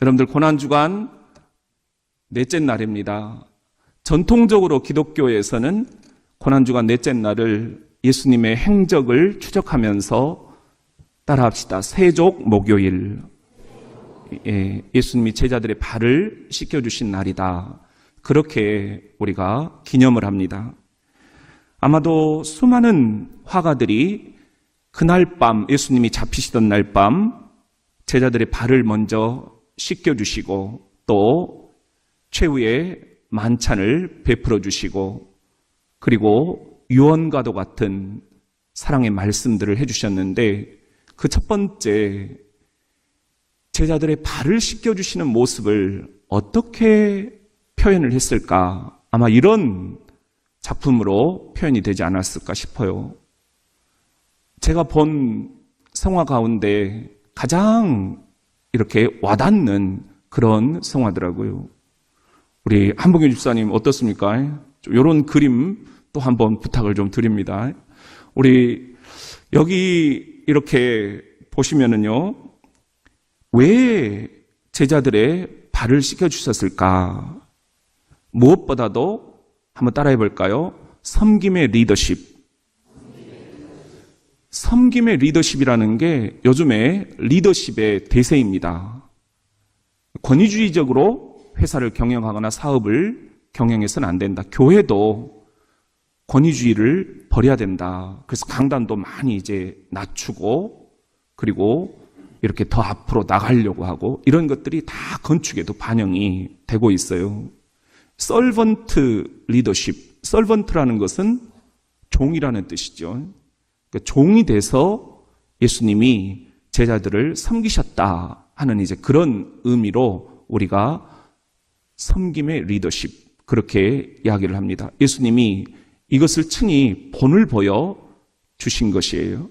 여러분들 고난주간 넷째 날입니다. 전통적으로 기독교에서는 고난주간 넷째 날을 예수님의 행적을 추적하면서 따라합시다. 세족 목요일. 예수님이 제자들의 발을 씻겨주신 날이다. 그렇게 우리가 기념을 합니다. 아마도 수많은 화가들이 그날 밤, 예수님이 잡히시던 날 밤 제자들의 발을 먼저 씻겨주시고 또 최후의 만찬을 베풀어 주시고 그리고 유언과도 같은 사랑의 말씀들을 해주셨는데 그 첫 번째 제자들의 발을 씻겨주시는 모습을 어떻게 표현을 했을까? 아마 이런 작품으로 표현이 되지 않았을까 싶어요. 제가 본 성화 가운데 가장 이렇게 와닿는 그런 성화더라고요. 우리 한봉규 집사님 어떻습니까? 이런 그림 또 한번 부탁을 좀 드립니다. 우리 여기 이렇게 보시면은요, 왜 제자들의 발을 씻겨주셨을까? 무엇보다도 한번 따라해 볼까요? 섬김의 리더십. 섬김의 리더십이라는 게 요즘에 리더십의 대세입니다. 권위주의적으로 회사를 경영하거나 사업을 경영해서는 안 된다. 교회도 권위주의를 버려야 된다. 그래서 강단도 많이 이제 낮추고 그리고 이렇게 더 앞으로 나가려고 하고 이런 것들이 다 건축에도 반영이 되고 있어요. 서번트 리더십. 서번트라는 것은 종이라는 뜻이죠. 그러니까 종이 돼서 예수님이 제자들을 섬기셨다 하는 이제 그런 의미로 우리가 섬김의 리더십 그렇게 이야기를 합니다. 예수님이 이것을 친히 본을 보여 주신 것이에요.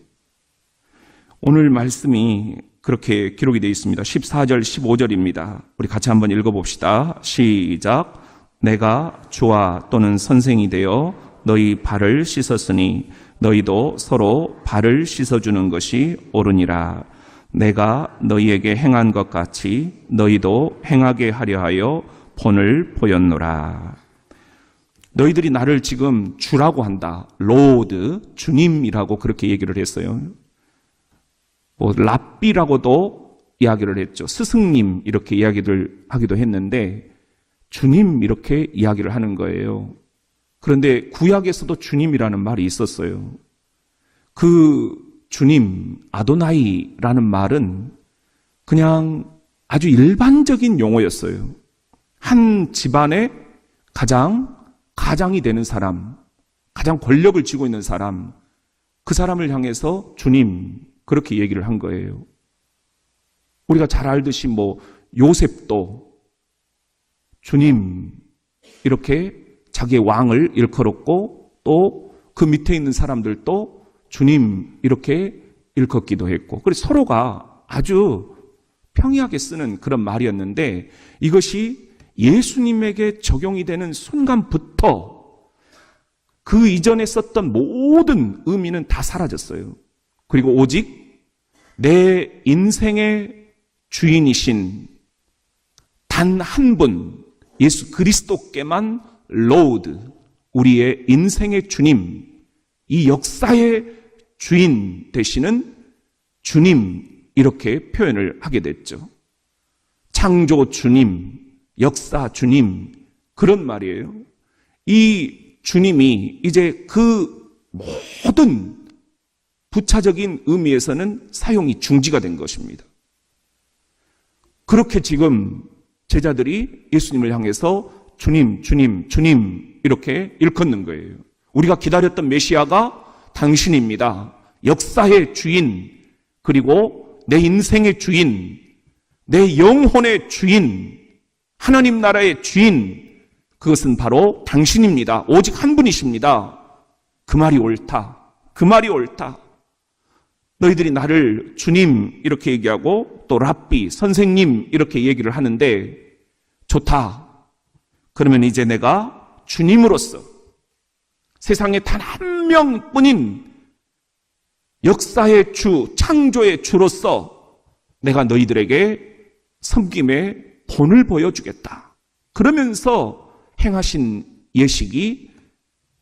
오늘 말씀이 그렇게 기록이 되어 있습니다. 14절, 15절입니다. 우리 같이 한번 읽어봅시다. 시작. 내가 주와 또는 선생이 되어 너희 발을 씻었으니 너희도 서로 발을 씻어주는 것이 옳으니라. 내가 너희에게 행한 것 같이 너희도 행하게 하려 하여 본을 보였노라. 너희들이 나를 지금 주라고 한다. 로드, 주님이라고 그렇게 얘기를 했어요. 랍비라고도 이야기를 했죠. 스승님 이렇게 이야기를 하기도 했는데 주님 이렇게 이야기를 하는 거예요. 그런데 구약에서도 주님이라는 말이 있었어요. 그 주님, 아도나이라는 말은 그냥 아주 일반적인 용어였어요. 한 집안의 가장이 되는 사람, 가장 권력을 쥐고 있는 사람, 그 사람을 향해서 주님 그렇게 얘기를 한 거예요. 우리가 잘 알듯이 요셉도 주님 이렇게 자기의 왕을 일컬었고 또 그 밑에 있는 사람들도 주님 이렇게 일컫기도 했고 그래서 서로가 아주 평이하게 쓰는 그런 말이었는데 이것이 예수님에게 적용이 되는 순간부터 그 이전에 썼던 모든 의미는 다 사라졌어요. 그리고 오직 내 인생의 주인이신 단 한 분 예수 그리스도께만 로드, 우리의 인생의 주님, 이 역사의 주인 되시는 주님 이렇게 표현을 하게 됐죠. 창조 주님, 역사 주님 그런 말이에요. 이 주님이 이제 그 모든 부차적인 의미에서는 사용이 중지가 된 것입니다. 그렇게 지금 제자들이 예수님을 향해서 주님, 주님, 주님 이렇게 일컫는 거예요. 우리가 기다렸던 메시아가 당신입니다. 역사의 주인, 그리고 내 인생의 주인, 내 영혼의 주인, 하나님 나라의 주인, 그것은 바로 당신입니다. 오직 한 분이십니다. 그 말이 옳다. 그 말이 옳다. 너희들이 나를 주님 이렇게 얘기하고 또 랍비, 선생님 이렇게 얘기를 하는데 좋다. 그러면 이제 내가 주님으로서 세상에 단 한 명뿐인 역사의 주, 창조의 주로서 내가 너희들에게 섬김의 본을 보여주겠다. 그러면서 행하신 예식이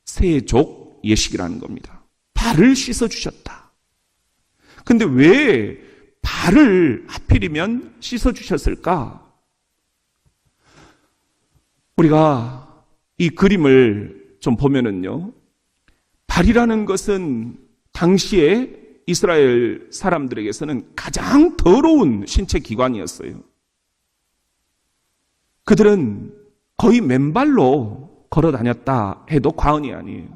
세족 예식이라는 겁니다. 발을 씻어주셨다. 근데 왜 발을 하필이면 씻어주셨을까? 우리가 이 그림을 좀 보면은요, 발이라는 것은 당시에 이스라엘 사람들에게서는 가장 더러운 신체 기관이었어요. 그들은 거의 맨발로 걸어 다녔다 해도 과언이 아니에요.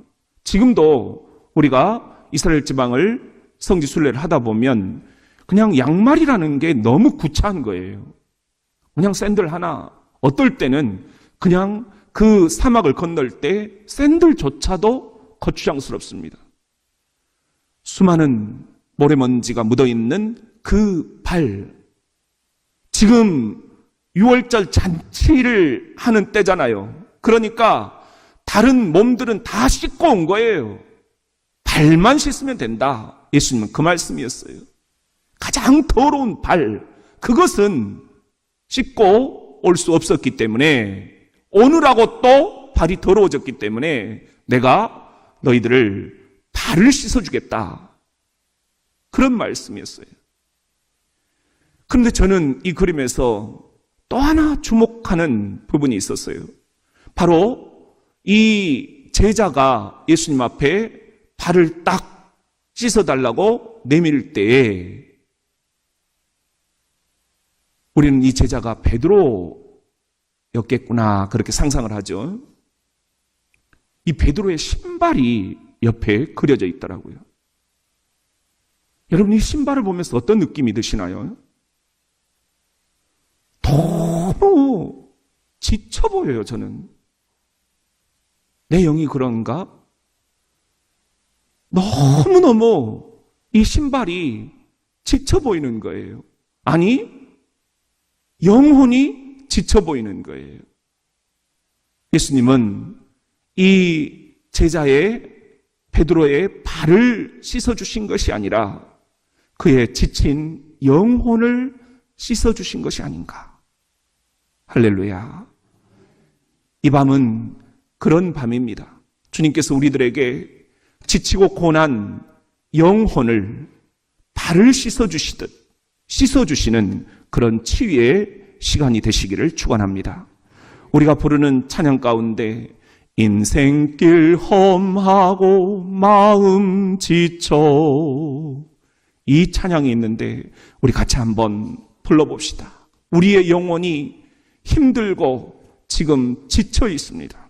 지금도 우리가 이스라엘 지방을 성지 순례를 하다 보면 그냥 양말이라는 게 너무 구차한 거예요. 그냥 샌들 하나, 어떨 때는 그냥 그 사막을 건널 때 샌들조차도 거추장스럽습니다. 수많은 모래먼지가 묻어있는 그 발. 지금 6월절 잔치를 하는 때잖아요. 그러니까 다른 몸들은 다 씻고 온 거예요. 발만 씻으면 된다. 예수님은 그 말씀이었어요. 가장 더러운 발, 그것은 씻고 올 수 없었기 때문에, 오느라고 또 발이 더러워졌기 때문에 내가 너희들을 발을 씻어주겠다. 그런 말씀이었어요. 그런데 저는 이 그림에서 또 하나 주목하는 부분이 있었어요. 바로 이 제자가 예수님 앞에 발을 딱 씻어달라고 내밀 때에 우리는 이 제자가 베드로였겠구나 그렇게 상상을 하죠. 이 베드로의 신발이 옆에 그려져 있더라고요. 여러분, 이 신발을 보면서 어떤 느낌이 드시나요? 너무 지쳐 보여요, 저는. 내 영이 그런가? 너무너무 이 신발이 지쳐 보이는 거예요. 아니, 영혼이 지쳐 보이는 거예요. 예수님은 이 제자의 베드로의 발을 씻어주신 것이 아니라 그의 지친 영혼을 씻어주신 것이 아닌가. 할렐루야. 이 밤은 그런 밤입니다. 주님께서 우리들에게 지치고 고난 영혼을 발을 씻어주시듯 씻어주시는 그런 치유의 시간이 되시기를 축원합니다. 우리가 부르는 찬양 가운데 인생길 험하고 마음 지쳐, 이 찬양이 있는데 우리 같이 한번 불러봅시다. 우리의 영혼이 힘들고 지금 지쳐 있습니다.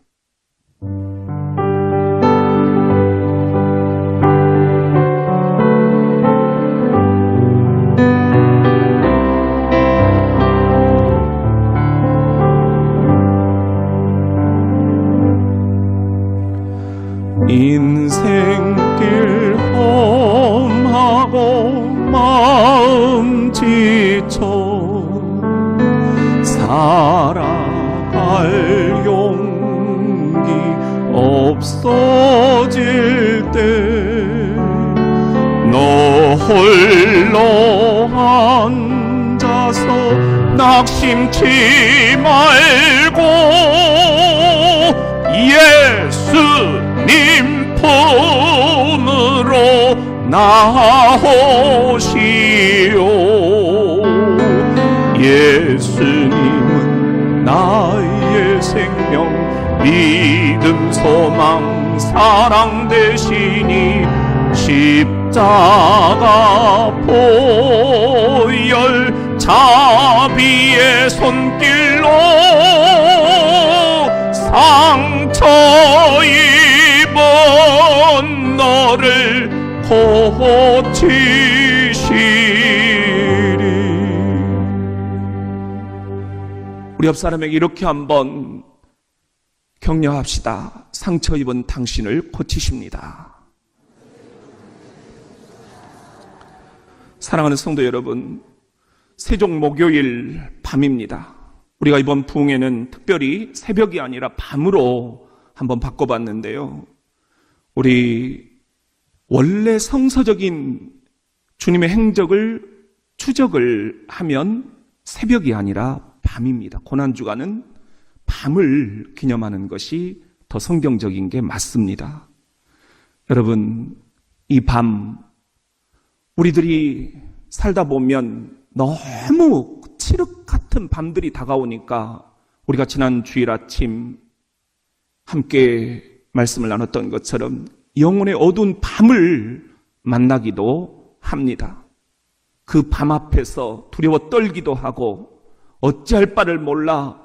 인생길 험하고 마음 지쳐 살아갈 용기 없어질 때 너 홀로 앉아서 낙심치 말고 예수님 품으로 나아오시오. 예수님은 나의 생명, 믿음, 소망, 사랑 되시니 십자가 보혈 자비의 손길로 상처 입은 너를 고치시리. 우리 옆 사람에게 이렇게 한번 격려합시다. 상처 입은 당신을 고치십니다. 사랑하는 성도 여러분, 세종 목요일 밤입니다. 우리가 이번 부흥회는 특별히 새벽이 아니라 밤으로 한번 바꿔봤는데요. 우리 원래 성서적인 주님의 행적을 추적을 하면 새벽이 아니라 밤입니다. 고난주간은 밤을 기념하는 것이 더 성경적인 게 맞습니다. 여러분, 이 밤, 우리들이 살다 보면 너무 칠흑 같은 밤들이 다가오니까 우리가 지난 주일 아침 함께 말씀을 나눴던 것처럼 영혼의 어두운 밤을 만나기도 합니다. 그 밤 앞에서 두려워 떨기도 하고 어찌할 바를 몰라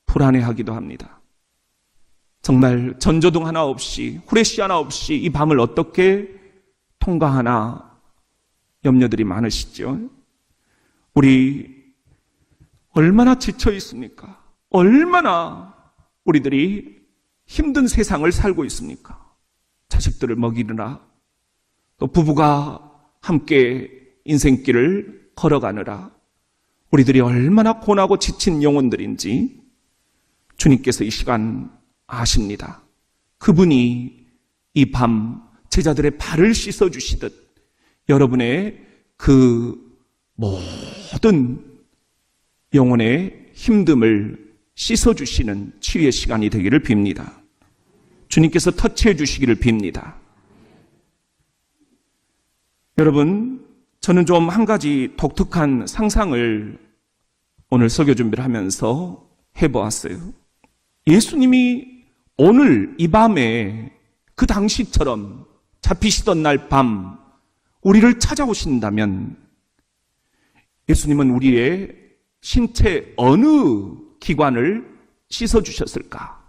불안해하기도 합니다. 정말 전조등 하나 없이, 후레쉬 하나 없이 이 밤을 어떻게 통과하나 염려들이 많으시죠? 우리 얼마나 지쳐 있습니까? 얼마나 우리들이 힘든 세상을 살고 있습니까? 자식들을 먹이느라, 또 부부가 함께 인생길을 걸어가느라 우리들이 얼마나 고나고 지친 영혼들인지 주님께서 이 시간 아십니다. 그분이 이 밤 제자들의 발을 씻어주시듯 여러분의 그 모든 영혼의 힘듦을 씻어주시는 치유의 시간이 되기를 빕니다. 주님께서 터치해 주시기를 빕니다. 여러분, 저는 좀 한 가지 독특한 상상을 오늘 설교 준비를 하면서 해보았어요. 예수님이 오늘 이 밤에 그 당시처럼 잡히시던 날 밤 우리를 찾아오신다면 예수님은 우리의 신체 어느 기관을 씻어주셨을까?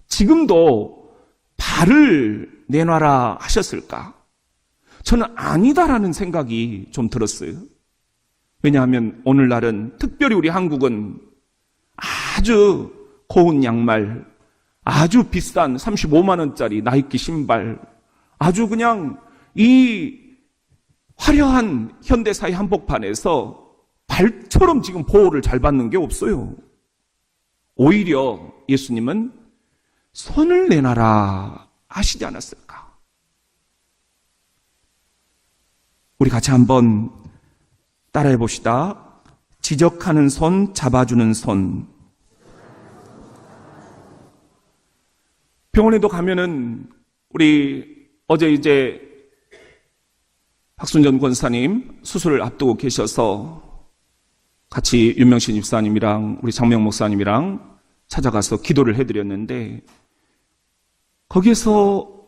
지금도 발을 내놔라 하셨을까? 저는 아니다라는 생각이 좀 들었어요. 왜냐하면 오늘날은 특별히 우리 한국은 아주 고운 양말, 아주 비싼 35만 원짜리 나이키 신발, 아주 그냥 이 화려한 현대사의 한복판에서 발처럼 지금 보호를 잘 받는 게 없어요. 오히려 예수님은 손을 내놔라 하시지 않았을까? 우리 같이 한번 따라해 봅시다. 지적하는 손, 잡아주는 손. 병원에도 가면은 우리 어제 이제 박순전 권사님 수술을 앞두고 계셔서 같이 윤명신 집사님이랑 우리 장명 목사님이랑 찾아가서 기도를 해드렸는데 거기에서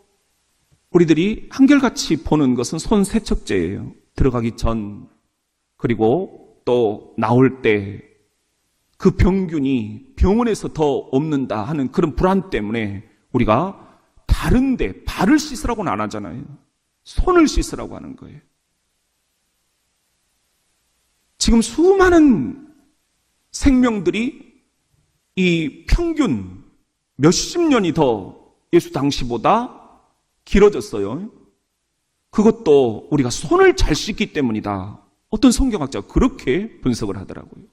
우리들이 한결같이 보는 것은 손 세척제예요. 들어가기 전 그리고 또 나올 때 그 병균이 병원에서 더 없는다 하는 그런 불안 때문에 우리가 다른데 발을 씻으라고는 안 하잖아요. 손을 씻으라고 하는 거예요. 지금 수많은 생명들이 이 평균 몇십 년이 더 예수 당시보다 길어졌어요. 그것도 우리가 손을 잘 씻기 때문이다. 어떤 성경학자가 그렇게 분석을 하더라고요.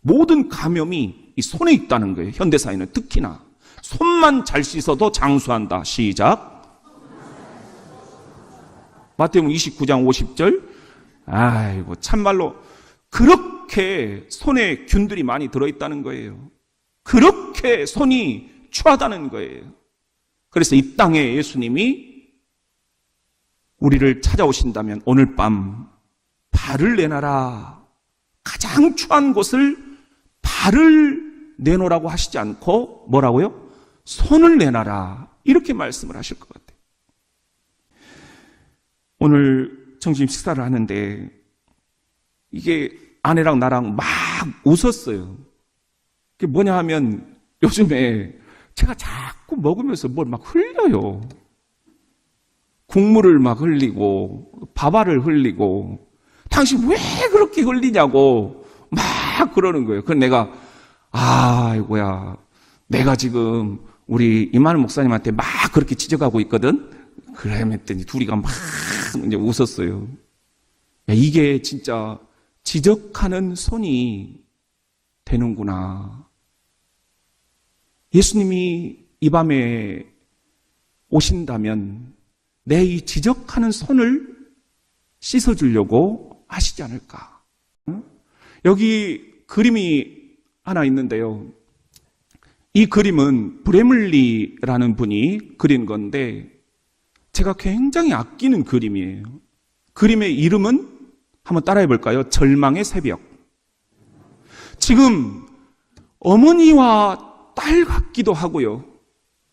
모든 감염이 이 손에 있다는 거예요. 현대사회는 특히나. 손만 잘 씻어도 장수한다. 시작. 마태복음 29장 50절. 아이고 참말로 그렇게 손에 균들이 많이 들어있다는 거예요. 그렇게 손이 추하다는 거예요. 그래서 이 땅에 예수님이 우리를 찾아오신다면 오늘 밤 발을 내놔라. 가장 추한 곳을 발을 내놓으라고 하시지 않고 뭐라고요? 손을 내놔라. 이렇게 말씀을 하실 것 같아요. 오늘 점심 식사를 하는데 이게 아내랑 나랑 막 웃었어요. 그게 뭐냐 하면 요즘에 제가 자꾸 먹으면서 뭘 막 흘려요. 국물을 막 흘리고 밥알을 흘리고 당신 왜 그렇게 흘리냐고 막 그러는 거예요. 그래서 내가 아이고야 내가 지금 우리 이만희 목사님한테 막 그렇게 지적하고 있거든. 그래 했더니 둘이가 막 이제 웃었어요. 야, 이게 진짜 지적하는 손이 되는구나. 예수님이 이 밤에 오신다면 내 이 지적하는 손을 씻어주려고 하시지 않을까? 여기 그림이 하나 있는데요. 이 그림은 브레물리라는 분이 그린 건데 제가 굉장히 아끼는 그림이에요. 그림의 이름은 한번 따라해 볼까요? 절망의 새벽. 지금 어머니와 딸 같기도 하고요.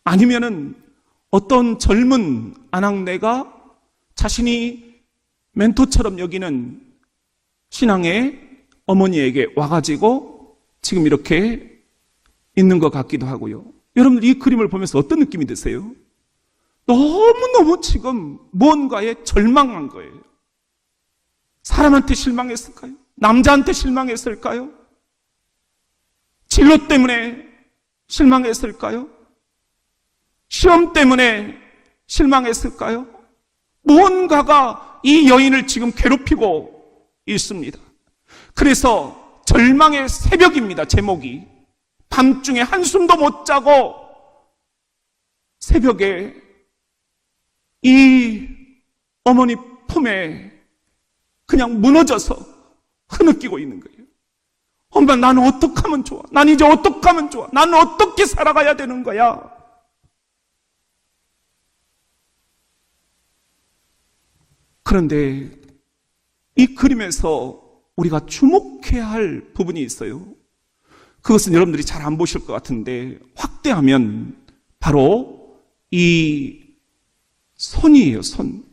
아니면은 어떤 젊은 아낙네가 자신이 멘토처럼 여기는 신앙의 어머니에게 와가지고 지금 이렇게 있는 것 같기도 하고요. 여러분들 이 그림을 보면서 어떤 느낌이 드세요? 너무너무 지금 무언가에 절망한 거예요. 사람한테 실망했을까요? 남자한테 실망했을까요? 진로 때문에 실망했을까요? 시험 때문에 실망했을까요? 무언가가 이 여인을 지금 괴롭히고 있습니다. 그래서 절망의 새벽입니다. 제목이. 밤중에 한숨도 못 자고 새벽에 이 어머니 품에 그냥 무너져서 흐느끼고 있는 거예요. 엄마, 나는 어떻게 하면 좋아? 난 이제 어떻게 하면 좋아? 나는 어떻게 살아가야 되는 거야? 그런데 이 그림에서 우리가 주목해야 할 부분이 있어요. 그것은 여러분들이 잘 안 보실 것 같은데 확대하면 바로 이 손이에요. 손.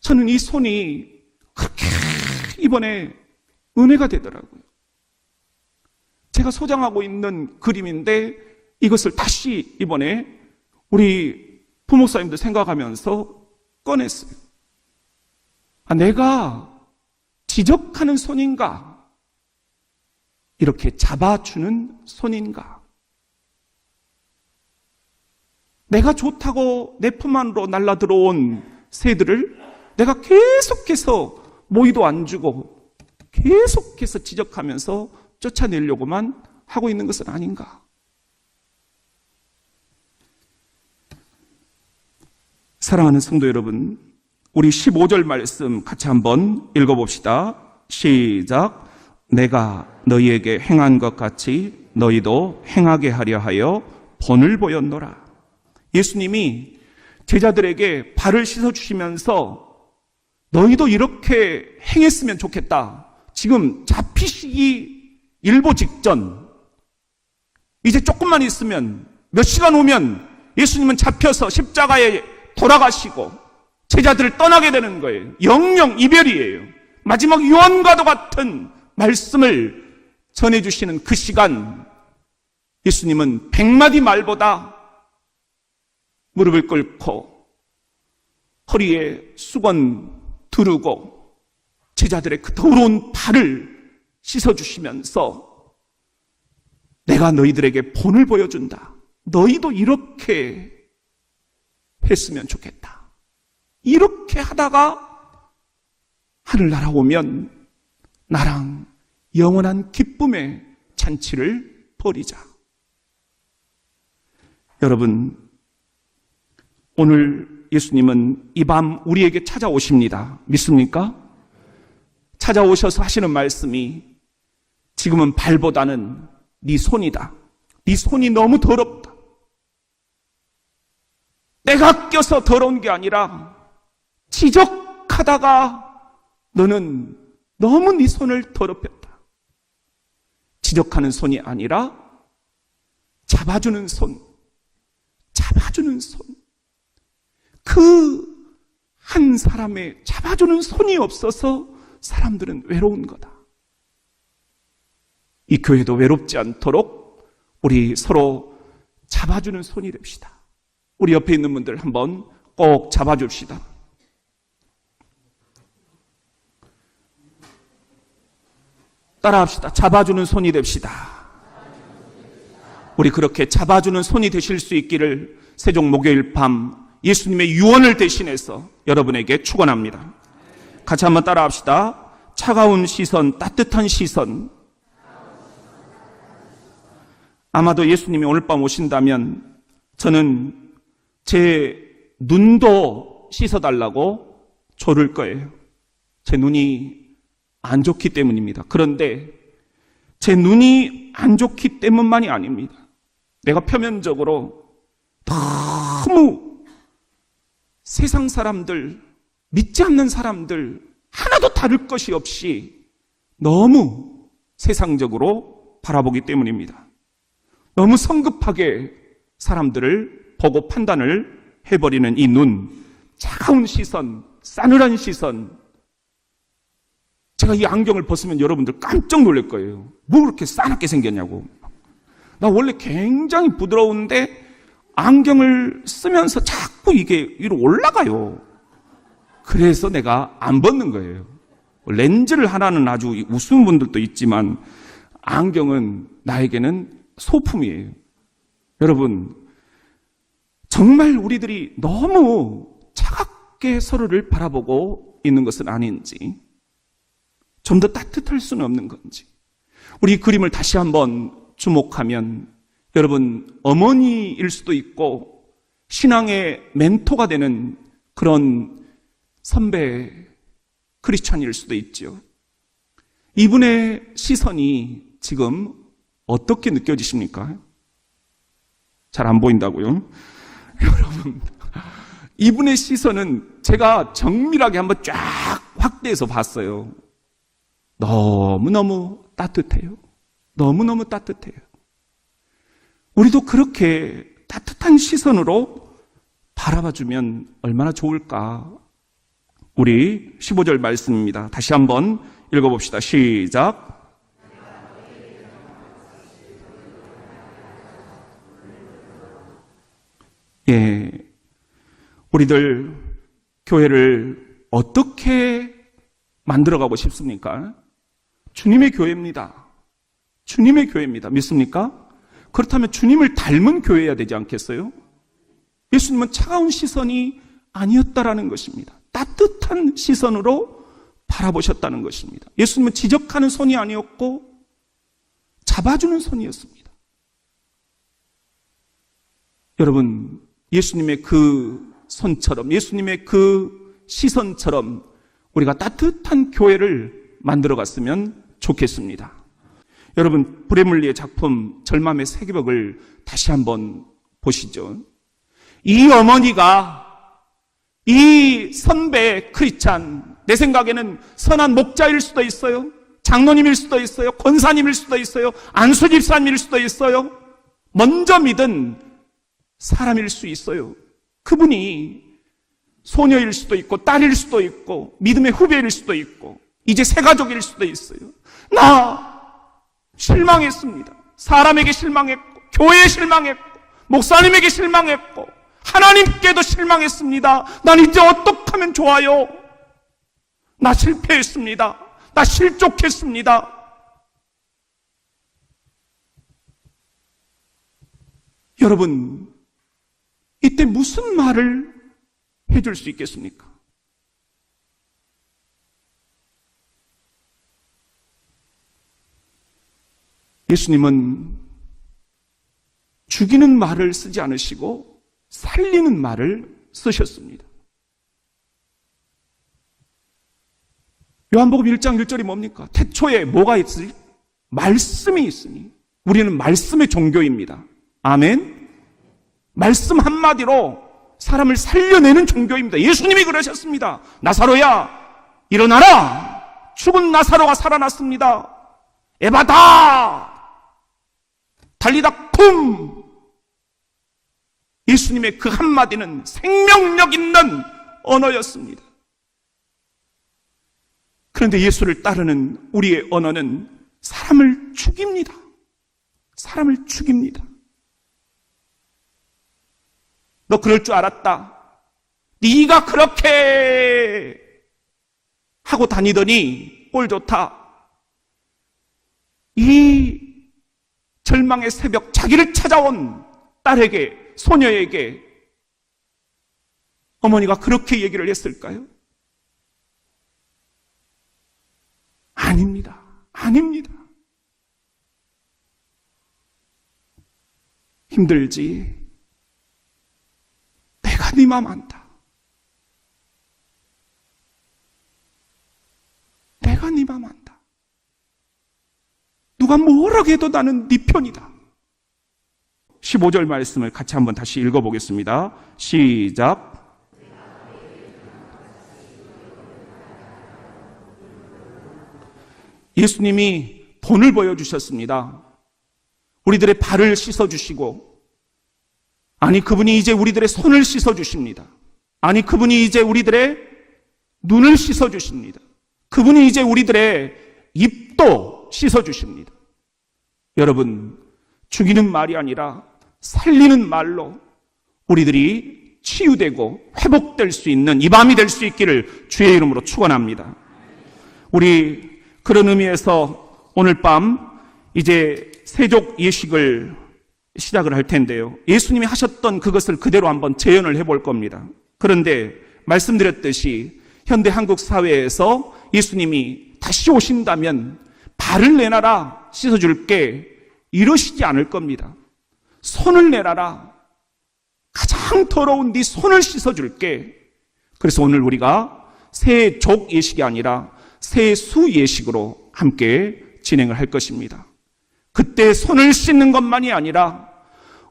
저는 이 손이 그렇게 이번에 은혜가 되더라고요. 제가 소장하고 있는 그림인데 이것을 다시 이번에 우리 부목사님들 생각하면서 꺼냈어요. 내가 지적하는 손인가? 이렇게 잡아주는 손인가? 내가 좋다고 내 품 안으로 날라 들어온 새들을 내가 계속해서 모이도 안 주고 계속해서 지적하면서 쫓아내려고만 하고 있는 것은 아닌가? 사랑하는 성도 여러분, 우리 15절 말씀 같이 한번 읽어봅시다. 시작. 내가 너희에게 행한 것 같이 너희도 행하게 하려 하여 본을 보였노라. 예수님이 제자들에게 발을 씻어주시면서 너희도 이렇게 행했으면 좋겠다. 지금 잡히시기 일보 직전, 이제 조금만 있으면, 몇 시간 후면 예수님은 잡혀서 십자가에 돌아가시고 제자들을 떠나게 되는 거예요. 영영 이별이에요. 마지막 유언과도 같은 말씀을 전해주시는 그 시간, 예수님은 100마디 말보다 무릎을 꿇고 허리에 수건 두르고 제자들의 그 더러운 발을 씻어주시면서 내가 너희들에게 본을 보여준다. 너희도 이렇게 했으면 좋겠다. 이렇게 하다가 하늘나라 오면 나랑 영원한 기쁨의 잔치를 벌이자. 여러분, 오늘 예수님은 이 밤 우리에게 찾아오십니다. 믿습니까? 찾아오셔서 하시는 말씀이 지금은 발보다는 네 손이다. 네 손이 너무 더럽다. 내가 껴서 더러운 게 아니라 지적하다가 너는 너무 네 손을 더럽혔다. 지적하는 손이 아니라 잡아주는 손, 잡아주는 손. 그 한 사람의 잡아주는 손이 없어서 사람들은 외로운 거다. 이 교회도 외롭지 않도록 우리 서로 잡아주는 손이 됩시다. 우리 옆에 있는 분들 한번 꼭 잡아줍시다. 따라합시다. 잡아주는 손이 됩시다. 우리 그렇게 잡아주는 손이 되실 수 있기를 세종 목요일 밤 예수님의 유언을 대신해서 여러분에게 축원합니다. 같이 한번 따라합시다. 차가운 시선, 따뜻한 시선. 아마도 예수님이 오늘 밤 오신다면 저는 제 눈도 씻어달라고 조를 거예요. 제 눈이 안 좋기 때문입니다. 그런데 제 눈이 안 좋기 때문만이 아닙니다. 내가 표면적으로 너무 세상 사람들, 믿지 않는 사람들 하나도 다를 것이 없이 너무 세상적으로 바라보기 때문입니다. 너무 성급하게 사람들을 보고 판단을 해버리는 이 눈, 차가운 시선, 싸늘한 시선. 제가 이 안경을 벗으면 여러분들 깜짝 놀랄 거예요. 뭐 그렇게 싸납게 생겼냐고. 나 원래 굉장히 부드러운데 안경을 쓰면서 자꾸 이게 위로 올라가요. 그래서 내가 안 벗는 거예요. 렌즈를 하나는 아주 우스운 분들도 있지만 안경은 나에게는 소품이에요. 여러분, 정말 우리들이 너무 차갑게 서로를 바라보고 있는 것은 아닌지, 좀 더 따뜻할 수는 없는 건지, 우리 그림을 다시 한번 주목하면 여러분, 어머니일 수도 있고 신앙의 멘토가 되는 그런 선배 크리스찬일 수도 있죠. 이분의 시선이 지금 어떻게 느껴지십니까? 잘 안 보인다고요? 여러분, 이분의 시선은 제가 정밀하게 한번 쫙 확대해서 봤어요. 너무너무 따뜻해요. 너무너무 따뜻해요. 우리도 그렇게 따뜻한 시선으로 바라봐주면 얼마나 좋을까. 우리 15절 말씀입니다. 다시 한번 읽어봅시다. 시작. 예, 우리들 교회를 어떻게 만들어가고 싶습니까? 주님의 교회입니다. 주님의 교회입니다. 믿습니까? 그렇다면 주님을 닮은 교회여야 되지 않겠어요? 예수님은 차가운 시선이 아니었다라는 것입니다. 따뜻한 시선으로 바라보셨다는 것입니다. 예수님은 지적하는 손이 아니었고 잡아주는 손이었습니다. 여러분, 예수님의 그 손처럼, 예수님의 그 시선처럼 우리가 따뜻한 교회를 만들어 갔으면 좋겠습니다. 여러분, 브레물리의 작품 절맘의 세기벽을 다시 한번 보시죠. 이 어머니가 이 선배 크리스찬, 내 생각에는 선한 목자일 수도 있어요. 장로님일 수도 있어요. 권사님일 수도 있어요. 안수집사님일 수도 있어요. 먼저 믿은 사람일 수 있어요. 그분이 소녀일 수도 있고 딸일 수도 있고 믿음의 후배일 수도 있고 이제 새가족일 수도 있어요. 나 실망했습니다. 사람에게 실망했고 교회에 실망했고 목사님에게 실망했고 하나님께도 실망했습니다. 난 이제 어떻게 하면 좋아요? 나 실패했습니다. 나 실족했습니다. 여러분, 이때 무슨 말을 해줄 수 있겠습니까? 예수님은 죽이는 말을 쓰지 않으시고 살리는 말을 쓰셨습니다. 요한복음 1장 1절이 뭡니까? 태초에 뭐가 있으니? 말씀이 있으니. 우리는 말씀의 종교입니다. 아멘. 말씀 한마디로 사람을 살려내는 종교입니다. 예수님이 그러셨습니다. 나사로야, 일어나라. 죽은 나사로가 살아났습니다. 에바다, 달리다 쿰. 예수님의 그 한마디는 생명력 있는 언어였습니다. 그런데 예수를 따르는 우리의 언어는 사람을 죽입니다. 사람을 죽입니다. 너 그럴 줄 알았다. 네가 그렇게 하고 다니더니 꼴 좋다. 이 절망의 새벽, 자기를 찾아온 딸에게, 소녀에게 어머니가 그렇게 얘기를 했을까요? 아닙니다. 아닙니다. 힘들지. 내가 네 마음 안다. 내가 내가 네 맘 안다. 누가 뭐라고 해도 나는 네 편이다. 15절 말씀을 같이 한번 다시 읽어보겠습니다. 시작. 예수님이 본을 보여주셨습니다. 우리들의 발을 씻어주시고, 아니 그분이 이제 우리들의 손을 씻어주십니다. 아니 그분이 이제 우리들의 눈을 씻어주십니다. 그분이 이제 우리들의 입도 씻어주십니다. 여러분, 죽이는 말이 아니라 살리는 말로 우리들이 치유되고 회복될 수 있는 이 밤이 될 수 있기를 주의 이름으로 축원합니다. 우리 그런 의미에서 오늘 밤 이제 세족 예식을 시작을 할 텐데요. 예수님이 하셨던 그것을 그대로 한번 재현을 해볼 겁니다. 그런데 말씀드렸듯이 현대 한국 사회에서 예수님이 다시 오신다면 발을 내놔라 씻어줄게 이러시지 않을 겁니다. 손을 내놔라 가장 더러운 네 손을 씻어줄게. 그래서 오늘 우리가 세족 예식이 아니라 세수 예식으로 함께 진행을 할 것입니다. 그때 손을 씻는 것만이 아니라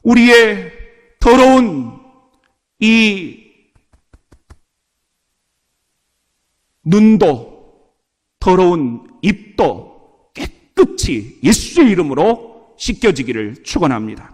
우리의 더러운 이 눈도 더러운 입도 깨끗이 예수의 이름으로 씻겨지기를 축원합니다.